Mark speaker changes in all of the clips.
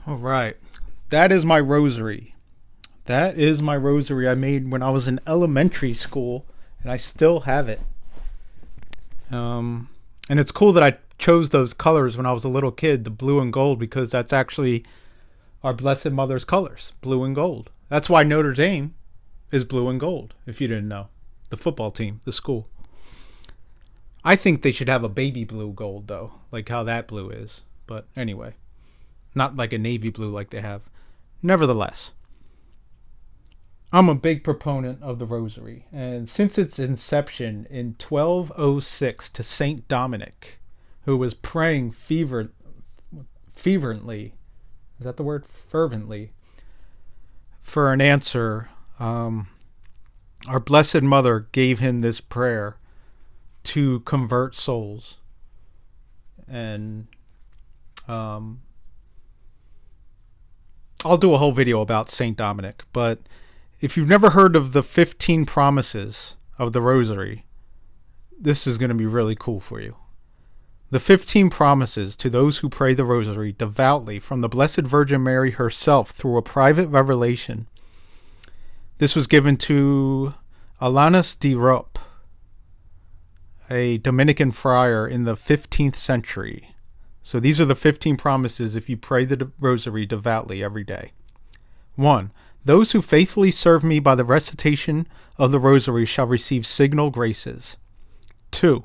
Speaker 1: All right. That is my rosary. That is my rosary I made when I was in elementary school, and I still have it. Um, and it's cool that I chose those colors when I was a little kid, the blue and gold, because that's actually our Blessed Mother's colors, blue and gold. That's why Notre Dame is blue and gold, if you didn't know. The football team, the school. I think they should have a baby blue gold, though, like how that blue is. But anyway, not like a navy blue like they have. Nevertheless, I'm a big proponent of the Rosary, and since its inception in 1206 to Saint Dominic, who was praying fervently, is that the word? Fervently, for an answer, our Blessed Mother gave him this prayer to convert souls. And um, I'll do a whole video about Saint Dominic, but if you've never heard of the 15 promises of the Rosary, this is going to be really cool for you. The 15 promises to those who pray the Rosary devoutly from the Blessed Virgin Mary herself through a private revelation. This was given to Alanis de Rupp, a Dominican friar in the 15th century. So these are the 15 promises if you pray the Rosary devoutly every day. 1. Those who faithfully serve me by the recitation of the Rosary shall receive signal graces. 2.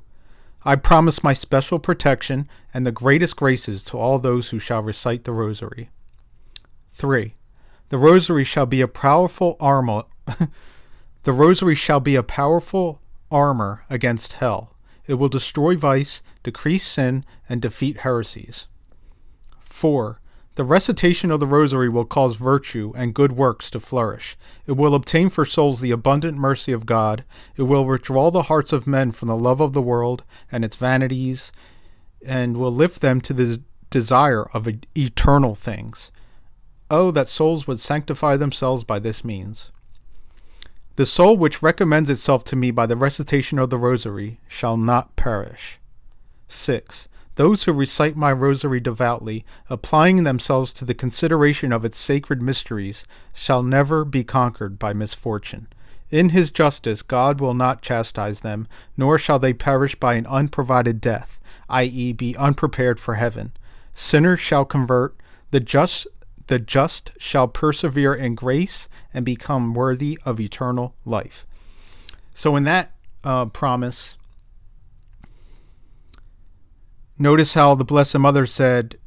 Speaker 1: I promise my special protection and the greatest graces to all those who shall recite the Rosary. 3. The Rosary shall be a powerful armor. The Rosary shall be a powerful armor against hell. It will destroy vice, decrease sin, and defeat heresies. 4. The recitation of the Rosary will cause virtue and good works to flourish. It will obtain for souls the abundant mercy of God. It will withdraw the hearts of men from the love of the world and its vanities, and will lift them to the desire of eternal things. Oh, that souls would sanctify themselves by this means. The soul which recommends itself to me by the recitation of the Rosary shall not perish. 6. Those who recite my Rosary devoutly, applying themselves to the consideration of its sacred mysteries, shall never be conquered by misfortune. In his justice God will not chastise them, nor shall they perish by an unprovided death, i.e., be unprepared for heaven. Sinners shall convert, the just shall persevere in grace and become worthy of eternal life. So in that promise, notice how the Blessed Mother said,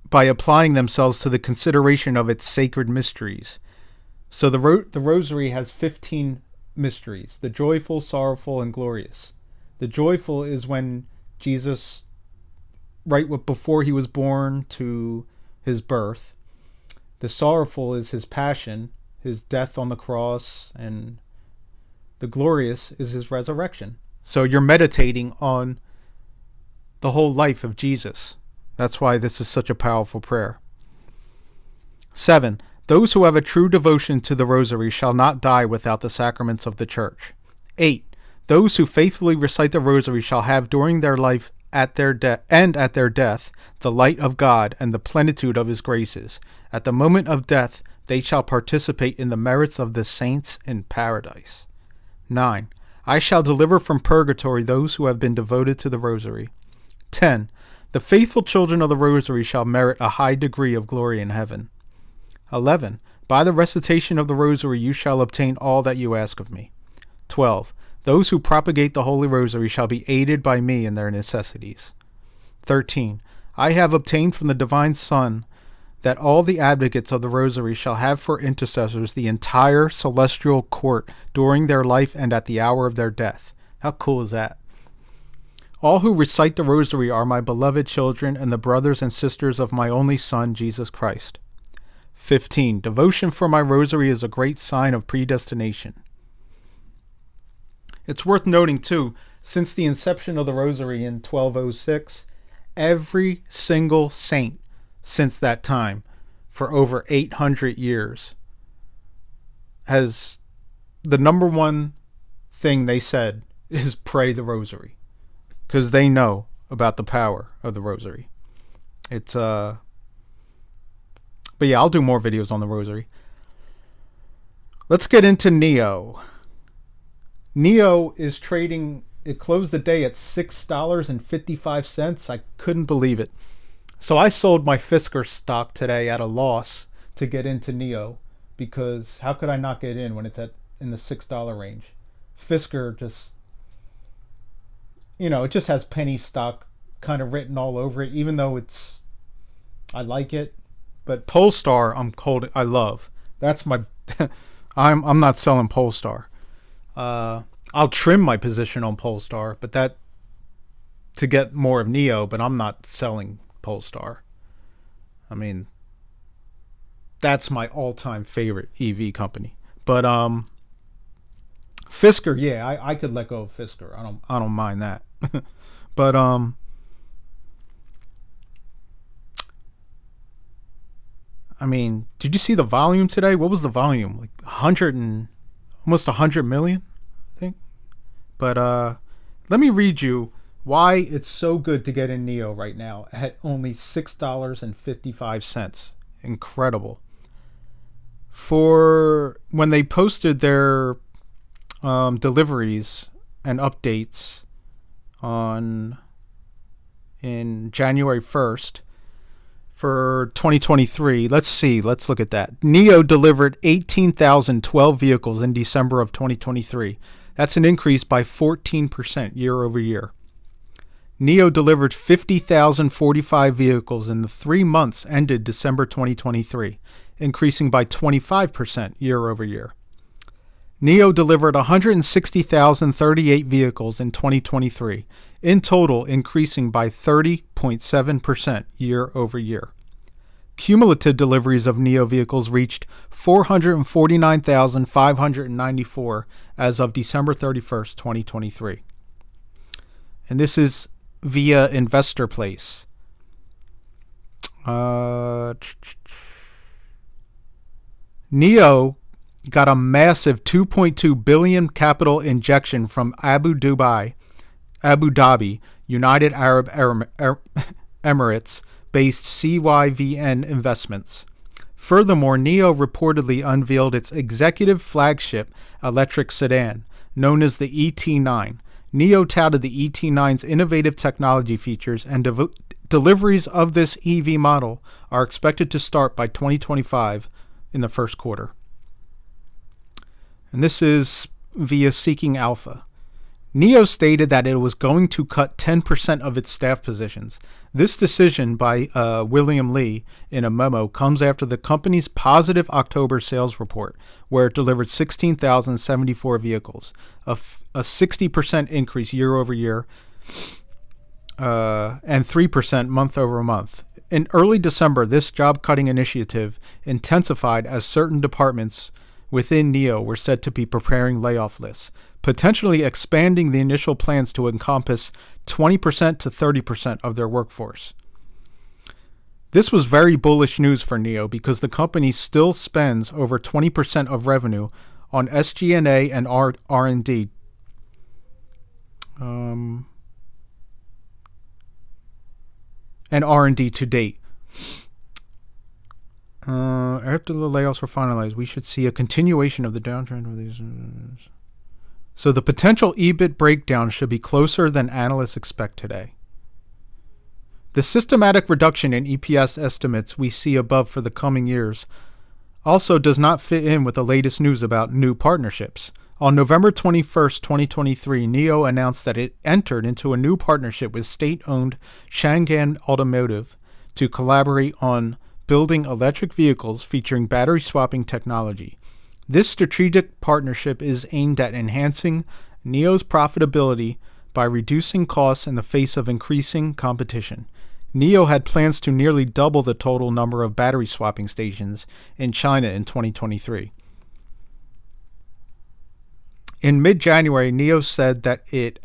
Speaker 1: by applying themselves to the consideration of its sacred mysteries. So the Rosary has 15 mysteries: the joyful, sorrowful, and glorious. The joyful is when Jesus, right before he was born to his birth. The sorrowful is his passion, his death on the cross, and the glorious is his resurrection. So you're meditating on the whole life of Jesus. That's why this is such a powerful prayer. 7. Those who have a true devotion to the Rosary shall not die without the sacraments of the Church. 8. Those who faithfully recite the Rosary shall have during their life at their death the light of God and the plenitude of his graces. At the moment of death they shall participate in the merits of the saints in paradise. 9. I shall deliver from purgatory those who have been devoted to the Rosary. 10. The faithful children of the Rosary shall merit a high degree of glory in heaven. 11. By the recitation of the Rosary you shall obtain all that you ask of me. 12. Those who propagate the Holy Rosary shall be aided by me in their necessities. 13. I have obtained from the Divine Son that all the advocates of the Rosary shall have for intercessors the entire celestial court during their life and at the hour of their death. How cool is that? All who recite the Rosary are my beloved children and the brothers and sisters of my only Son, Jesus Christ. 15. Devotion for my Rosary is a great sign of predestination. It's worth noting, too, since the inception of the Rosary in 1206, every single saint since that time, for over 800 years, has the number one thing they said is pray the Rosary, because they know about the power of the Rosary. It's But yeah, I'll do more videos on the Rosary. Let's get into NEO. NEO is trading, it closed the day at $6.55. I couldn't believe it. So I sold my Fisker stock today at a loss to get into NEO, because how could I not get in when it's in the $6 range? Fisker just, it just has penny stock kind of written all over it, even though I like it. But Polestar, I love. That's my, I'm not selling Polestar. I'll trim my position on Polestar, but that to get more of NEO, but I'm not selling Polestar. I mean, that's my all-time favorite EV company. But Fisker, yeah, I could let go of Fisker. I don't mind that. But I mean, did you see the volume today? What was the volume? Like almost 100 million, I think. But let me read you why it's so good to get in NEO right now at only $6.55. Incredible. For when they posted their deliveries and updates in January 1st for 2023, let's look at that. NEO delivered 18,012 vehicles in December of 2023. That's an increase by 14% year over year. NEO delivered 50,045 vehicles in the 3 months ended December 2023, increasing by 25% year over year. NEO delivered 160,038 vehicles in 2023, in total increasing by 30.7% year over year. Cumulative deliveries of NEO vehicles reached 449,594 as of December 31st, 2023. And this is via Investor Place. NEO got a massive $2.2 billion capital injection from Abu Dhabi, United Arab Emirates-based CYVN Investments. Furthermore, NEO reportedly unveiled its executive flagship electric sedan, known as the ET9. NEO touted the ET9's innovative technology features, and deliveries of this EV model are expected to start by 2025 in the first quarter. And this is via Seeking Alpha. NEO stated that it was going to cut 10% of its staff positions. This decision by William Lee in a memo comes after the company's positive October sales report, where it delivered 16,074 vehicles, a 60% increase year over year, and 3% month over month. In early December, this job-cutting initiative intensified as certain departments within NEO were said to be preparing layoff lists, potentially expanding the initial plans to encompass 20% to 30% of their workforce. This was very bullish news for NEO because the company still spends over 20% of revenue on SG&A and R&D. And R&D to date. After the layoffs were finalized, we should see a continuation of the downtrend of these. So the potential EBIT breakdown should be closer than analysts expect today. The systematic reduction in EPS estimates we see above for the coming years also does not fit in with the latest news about new partnerships. On November 21st, 2023, NEO announced that it entered into a new partnership with state-owned Changan Automotive to collaborate on building electric vehicles featuring battery swapping technology. This strategic partnership is aimed at enhancing NEO's profitability by reducing costs in the face of increasing competition. NEO had plans to nearly double the total number of battery swapping stations in China in 2023. In mid-January, NEO said that it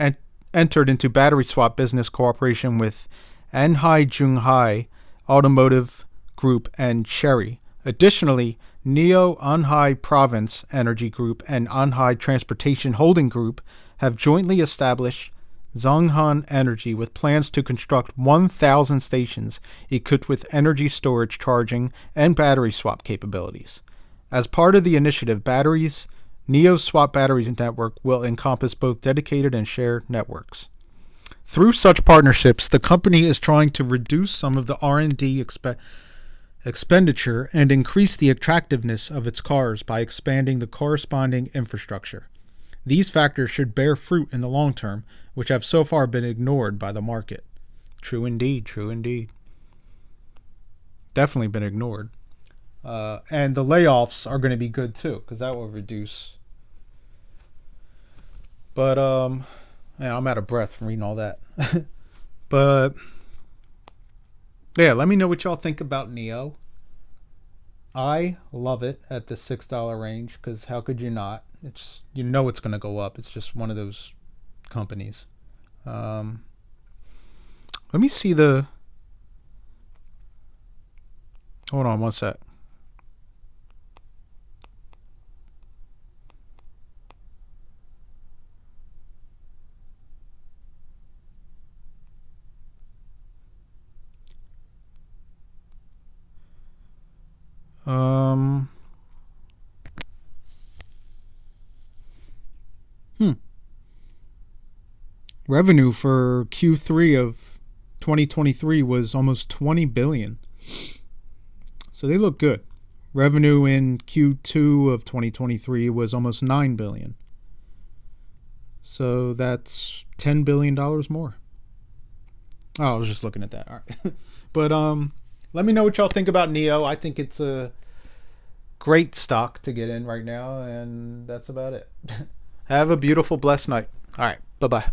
Speaker 1: entered into battery swap business cooperation with Anhai Junghai Automotive Group and Chery. Additionally, NEO, Anhai Province Energy Group, and Anhai Transportation Holding Group have jointly established Zhonghan Energy, with plans to construct 1,000 stations equipped with energy storage, charging, and battery swap capabilities. As part of the initiative, NEO's Swap Batteries network will encompass both dedicated and shared networks. Through such partnerships, the company is trying to reduce some of the R&D expenditure and increase the attractiveness of its cars by expanding the corresponding infrastructure. These factors should bear fruit in the long term, which have so far been ignored by the market. True indeed, true indeed. Definitely been ignored. And the layoffs are going to be good too, because that will reduce. But yeah, I'm out of breath from reading all that. But yeah, let me know what y'all think about Neo. I love it at the $6 range, because how could you not? It's, you know, it's going to go up. It's just one of those companies. Let me see the. Hold on, one sec. Um. Revenue for Q3 of 2023 was almost 20 billion. So they look good. Revenue in Q2 of 2023 was almost 9 billion. So that's $10 billion more. Oh, I was just looking at that. All right. But let me know what y'all think about Neo. I think it's a great stock to get in right now, and that's about it. Have a beautiful, blessed night. All right. Bye-bye.